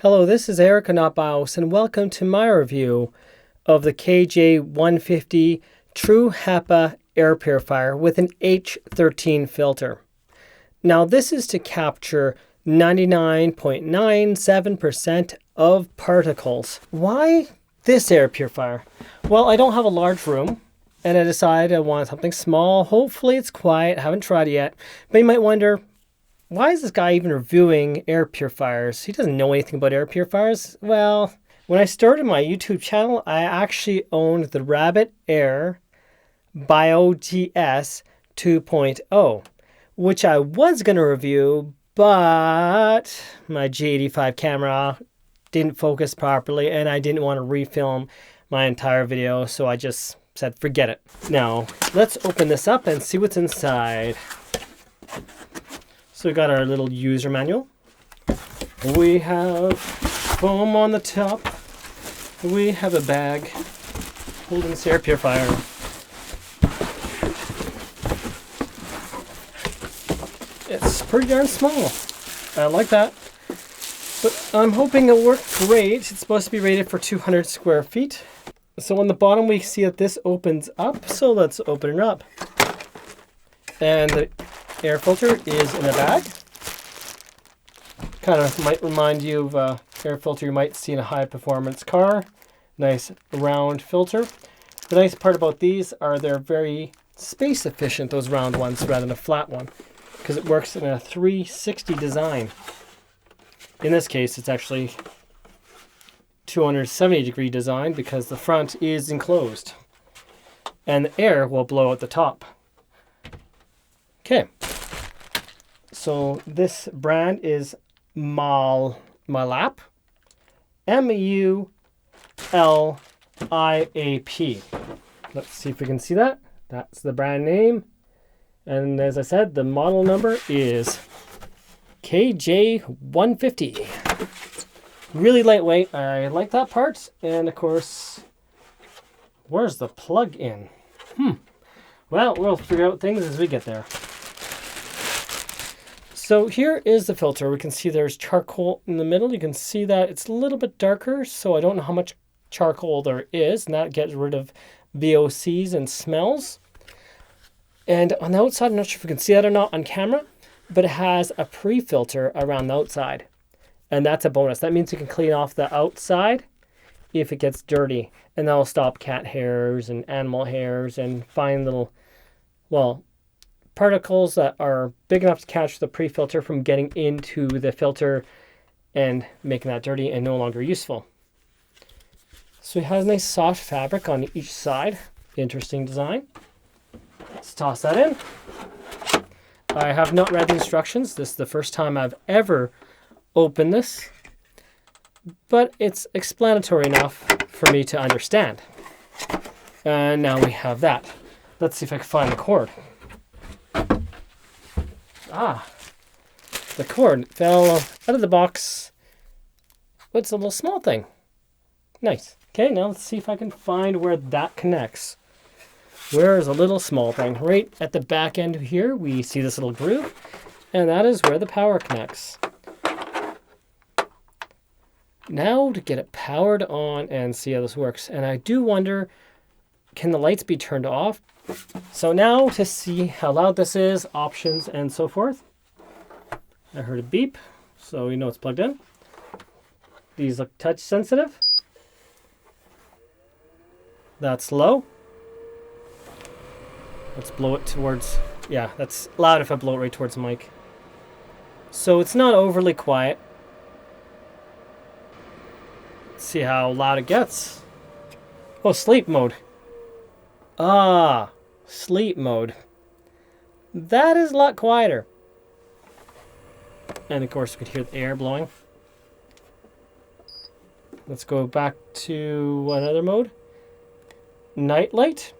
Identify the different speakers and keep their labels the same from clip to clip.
Speaker 1: Hello, this is Eric Anopoulos, and welcome to my review of the JK150 True Hepa air purifier with an H13 filter. Now this is to capture 99.97% of particles. Why this air purifier? Well, I don't have a large room, and I decided I wanted something small. Hopefully it's quiet. I haven't tried it yet. But you might wonder, why is this guy even reviewing air purifiers? He doesn't know anything about air purifiers. Well, when I started my YouTube channel, I actually owned the Rabbit Air BioGS 2.0, which I was going to review, but my G85 camera didn't focus properly and I didn't want to refilm my entire video, so I just said forget it. Now, let's open this up and see what's inside. So we got our little user manual. We have foam on the top. We have a bag holding this air purifier. It's pretty darn small. I like that. But I'm hoping it'll work great. It's supposed to be rated for 200 square feet. So on the bottom we see that this opens up. So let's open it up. And the air filter is in a bag. Kind of might remind you of an air filter you might see in a high performance car. Nice round filter. The nice part about these are they're very space efficient, those round ones, rather than a flat one, because it works in a 360 design. In this case, it's actually 270-degree design because the front is enclosed and the air will blow out the top. Okay. So this brand is Muliap, M-U-L-I-A-P. Let's see if we can see that. That's the brand name. And as I said, the model number is KJ150. Really lightweight. I like that part. And of course, where's the plug in? Well, we'll figure out things as we get there. So here is the filter. We can see there's charcoal in the middle. You can see that it's a little bit darker, so I don't know how much charcoal there is, and that gets rid of VOCs and smells. And on the outside, I'm not sure if you can see that or not on camera, but it has a pre-filter around the outside. And that's a bonus. That means you can clean off the outside if it gets dirty, and that'll stop cat hairs and animal hairs and fine little, well, particles that are big enough to catch the pre-filter from getting into the filter and making that dirty and no longer useful. So it has a nice soft fabric on each side. Interesting design. Let's toss that in. I have not read the instructions. This is the first time I've ever opened this, but it's explanatory enough for me to understand. And now we have that. Let's see if I can find the cord. The cord fell out of the box. It's a little small thing. Nice. Okay, now let's see if I can find where that connects. Where is a little small thing? Right at the back end here, we see this little groove, and that is where the power connects. Now to get it powered on and see how this works. And I do wonder, can the lights be turned off? So now to see how loud this is, options and so forth. I heard a beep, so you know it's plugged in. These look touch sensitive. That's low. Let's blow it towards, yeah, that's loud if I blow it right towards the mic. So it's not overly quiet. Let's see how loud it gets. Oh, sleep mode. Sleep mode. That is a lot quieter. And of course, we could hear the air blowing. Let's go back to another mode. Night light.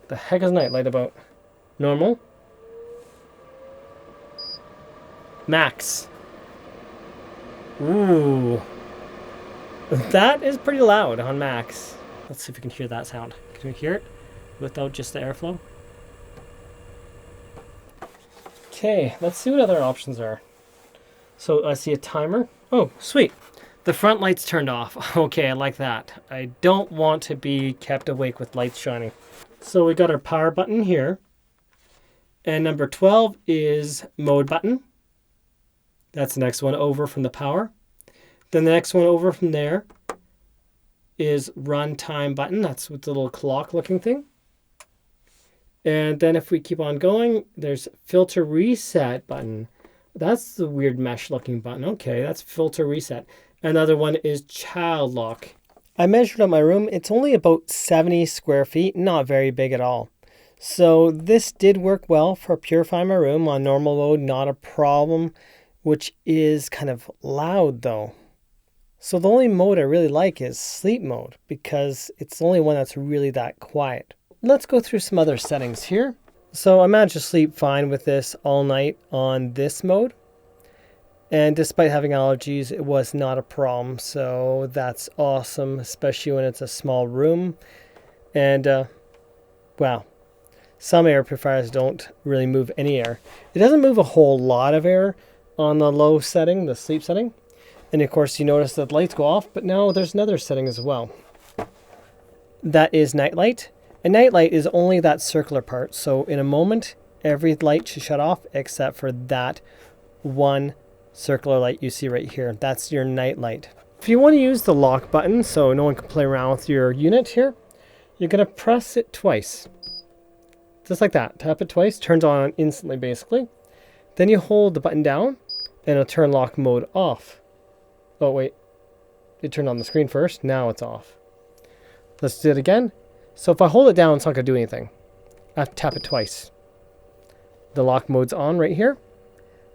Speaker 1: The heck is night light about? Normal. Max. Ooh. That is pretty loud on max. Let's see if we can hear that sound. Can we hear it without just the airflow? Okay, let's see what other options are. So I see a timer. Oh, sweet. The front light's turned off. Okay, I like that. I don't want to be kept awake with lights shining. So we got our power button here. And number 12 is mode button. That's the next one over from the power. Then the next one over from there is run time button. That's with the little clock looking thing. And then if we keep on going, there's filter reset button. That's the weird mesh looking button. Okay, that's filter reset. Another one is child lock. I measured out my room. It's only about 70 square feet, not very big at all. So this did work well for purifying my room on normal mode, not a problem, which is kind of loud though. So the only mode I really like is sleep mode because it's the only one that's really that quiet. Let's go through some other settings here. So I managed to sleep fine with this all night on this mode. And despite having allergies, it was not a problem. So that's awesome, especially when it's a small room. And wow, some air purifiers don't really move any air. It doesn't move a whole lot of air on the low setting, the sleep setting. And of course, you notice that the lights go off, but now there's another setting as well. That is night light. And night light is only that circular part. So in a moment, every light should shut off except for that one circular light you see right here. That's your night light. If you want to use the lock button so no one can play around with your unit here, you're going to press it twice. Just like that. Tap it twice, turns on instantly basically. Then you hold the button down and it'll turn lock mode off. Oh wait, it turned on the screen first, now it's off. Let's do it again. So if I hold it down, it's not going to do anything. I have to tap it twice. The lock mode's on right here.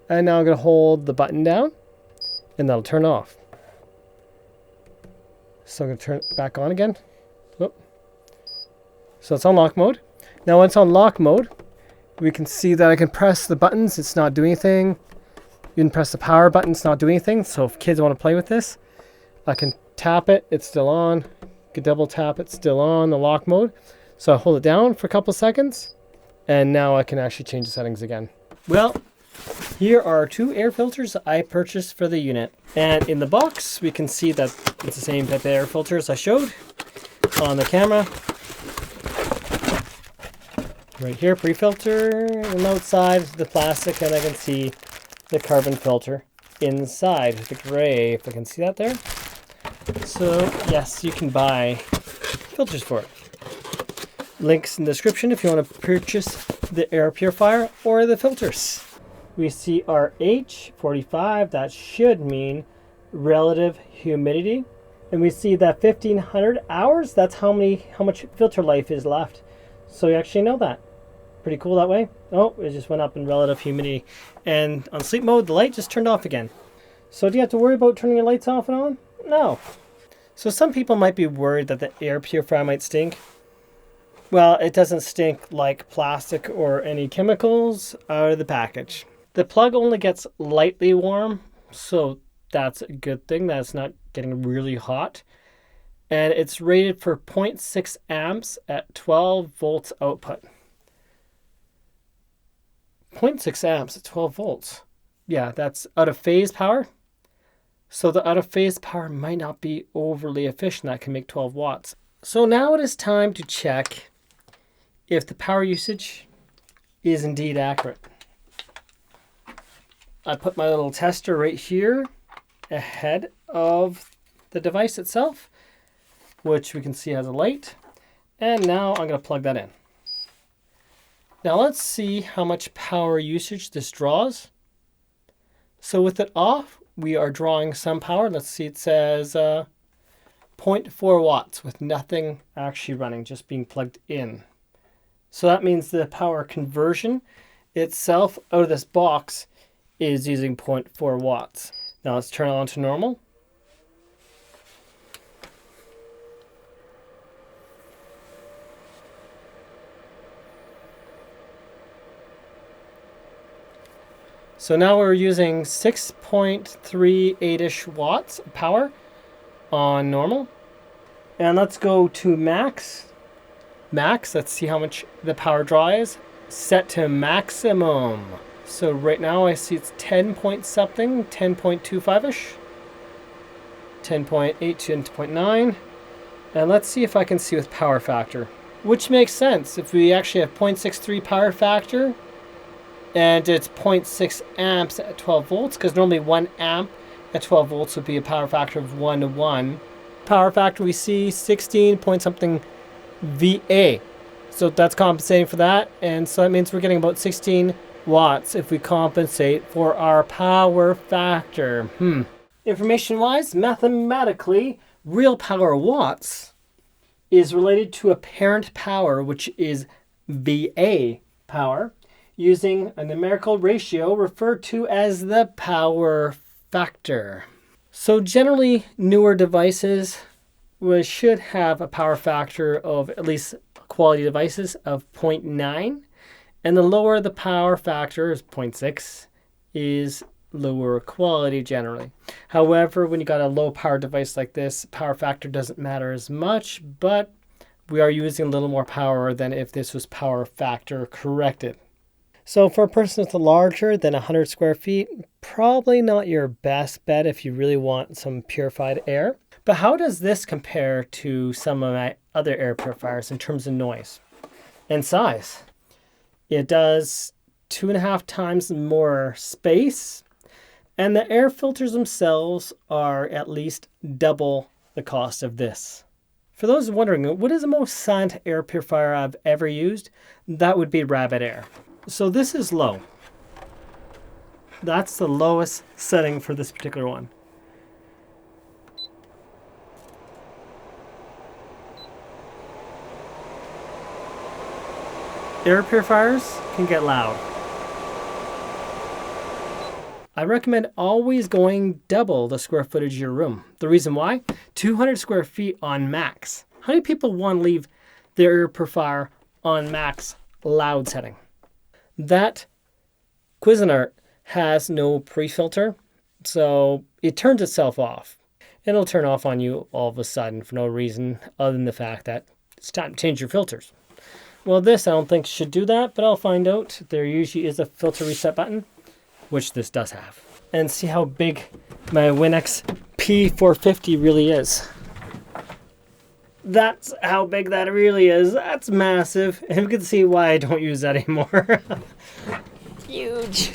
Speaker 1: And now I'm going to hold the button down and that'll turn off. So I'm going to turn it back on again. Whoop. So it's on lock mode. Now when it's on lock mode, we can see that I can press the buttons. It's not doing anything. You can press the power button. It's not doing anything. So if kids want to play with this, I can tap it. It's still on. I can double tap it. Still on the lock mode. So I hold it down for a couple seconds. And now I can actually change the settings again. Well, here are two air filters I purchased for the unit. And in the box, we can see that it's the same type of air filters I showed on the camera. Right here, pre-filter, and outside the plastic, and I can see the carbon filter inside, the gray, if I can see that there. So yes, you can buy filters for it. Links in the description if you want to purchase the air purifier or the filters. We see our H45, that should mean relative humidity. And we see that 1500 hours, that's how much filter life is left. So you actually know that. Pretty cool that way. Oh, it just went up in relative humidity. And on sleep mode, the light just turned off again. So do you have to worry about turning your lights off and on? No. So some people might be worried that the air purifier might stink. Well, it doesn't stink like plastic or any chemicals out of the package. The plug only gets lightly warm, so that's a good thing. That's not getting really hot. And it's rated for 0.6 amps at 12 volts output. 0.6 amps at 12 volts. Yeah, that's out of phase power. So the out of phase power might not be overly efficient. That can make 12 watts. So now it is time to check if the power usage is indeed accurate. I put my little tester right here ahead of the device itself, which we can see has a light. And now I'm going to plug that in. Now let's see how much power usage this draws. So with it off, we are drawing some power. Let's see, it says 0.4 watts with nothing actually running, just being plugged in. So that means the power conversion itself out of this box is using 0.4 watts. Now let's turn it on to normal. So now we're using 6.38-ish watts of power on normal. And let's go to max. Max, let's see how much the power draw is. Set to maximum. So right now I see it's 10 point something, 10.25-ish, 10.8 to 10.9. And let's see if I can see with power factor, which makes sense. If we actually have 0.63 power factor and it's 0.6 amps at 12 volts, because normally 1 amp at 12 volts would be a power factor of 1 to 1. Power factor we see 16 point something VA. So that's compensating for that. And so that means we're getting about 16 watts if we compensate for our power factor. Information-wise, mathematically, real power watts is related to apparent power, which is VA power, using a numerical ratio referred to as the power factor. So generally, newer devices should have a power factor of, at least quality devices, of 0.9. And the lower the power factor is 0.6 is lower quality generally. However, when you got a low power device like this, power factor doesn't matter as much, but we are using a little more power than if this was power factor corrected. So for a person with larger than 100 square feet, probably not your best bet if you really want some purified air. But how does this compare to some of my other air purifiers in terms of noise and size? It does 2.5 times more space, and the air filters themselves are at least double the cost of this. For those wondering, what is the most silent air purifier I've ever used? That would be Rabbit Air. So this is low. That's the lowest setting for this particular one. Air purifiers can get loud. I recommend always going double the square footage of your room. The reason why? 200 square feet on max. How many people want to leave their air purifier on max loud setting? That Cuisinart has no pre-filter, so it turns itself off. It'll turn off on you all of a sudden for no reason other than the fact that it's time to change your filters. Well, this I don't think should do that, but I'll find out. There usually is a filter reset button, which this does have. And see how big my Winx P450 really is. That's how big that really is. That's massive. And you can see why I don't use that anymore. Huge.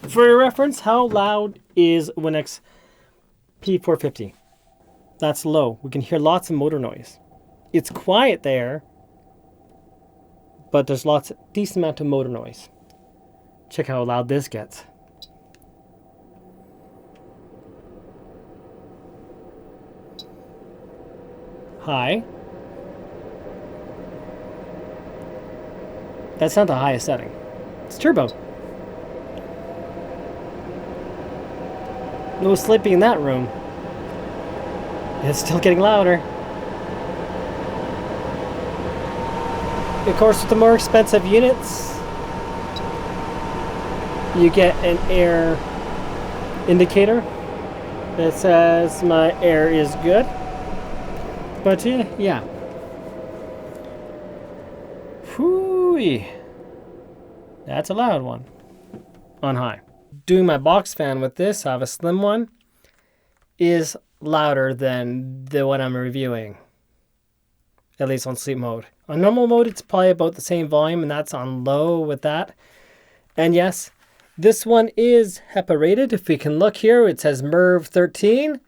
Speaker 1: For your reference, how loud is Winx P450? That's low. We can hear lots of motor noise. It's quiet there, but there's decent amount of motor noise. Check how loud this gets. High. That's not the highest setting. It's turbo. No sleeping in that room. It's still getting louder. Of course, with the more expensive units, you get an air indicator that says my air is good. But yeah. Whoo-wee. That's a loud one on high. Doing my box fan with this, I have a slim one, is louder than the one I'm reviewing. At least on sleep mode. On normal mode, it's probably about the same volume, and that's on low with that. And yes, this one is Hepa rated. If we can look here, it says MERV 13.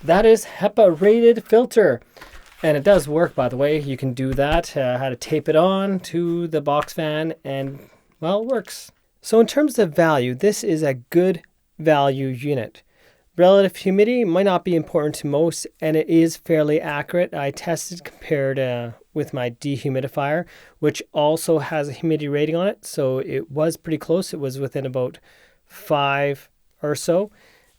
Speaker 1: That is Hepa rated filter. And it does work, by the way. You can do that. How to tape it on to the box fan, and well, it works. So in terms of value, this is a good value unit. Relative humidity might not be important to most, and it is fairly accurate. I tested compared with my dehumidifier, which also has a humidity rating on it. So it was pretty close. It was within about 5 or so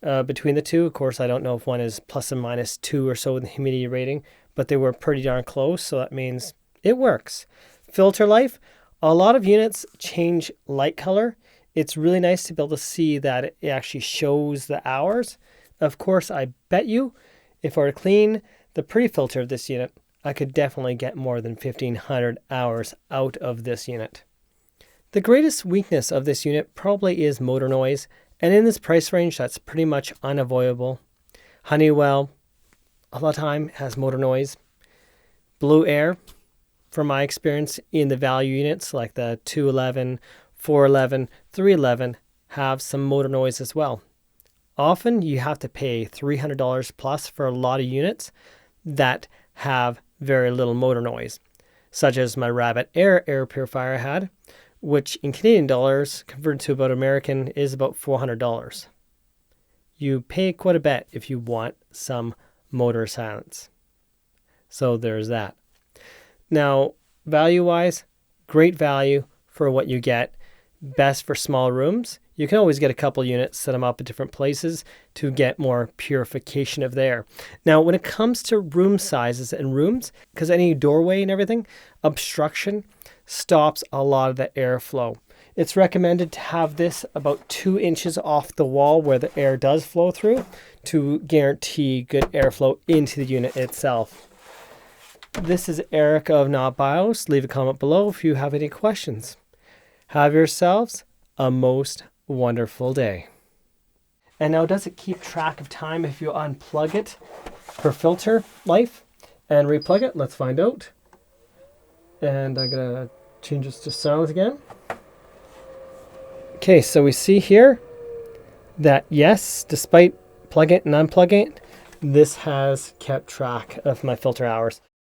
Speaker 1: between the two. Of course, I don't know if one is plus or minus 2 or so in the humidity rating, but they were pretty darn close. So that means it works. Filter life. A lot of units change light color. It's really nice to be able to see that it actually shows the hours. Of course, I bet you if I were to clean the pre-filter of this unit, I could definitely get more than 1,500 hours out of this unit. The greatest weakness of this unit probably is motor noise, and in this price range, that's pretty much unavoidable. Honeywell, a lot of time, has motor noise. Blue Air, from my experience in the value units like the 211, 411, 311, have some motor noise as well. Often you have to pay $300 plus for a lot of units that have very little motor noise, such as my Rabbit air purifier I had, which in Canadian dollars, converted to about American, is about $400. You pay quite a bit if you want some motor silence. So there's that. Now, value-wise, great value for what you get. Best for small rooms. You can always get a couple units, set them up at different places to get more purification of the air. Now, when it comes to room sizes and rooms, because any doorway and everything, obstruction stops a lot of the airflow. It's recommended to have this about 2 inches off the wall where the air does flow through to guarantee good airflow into the unit itself. This is Eric of Not Bios. Leave a comment below if you have any questions. Have yourselves a most wonderful day. And now, does it keep track of time if you unplug it for filter life and replug it? Let's find out. And I'm gonna change this to silent again. Okay, so we see here that yes, despite plugging it and unplugging it, this has kept track of my filter hours.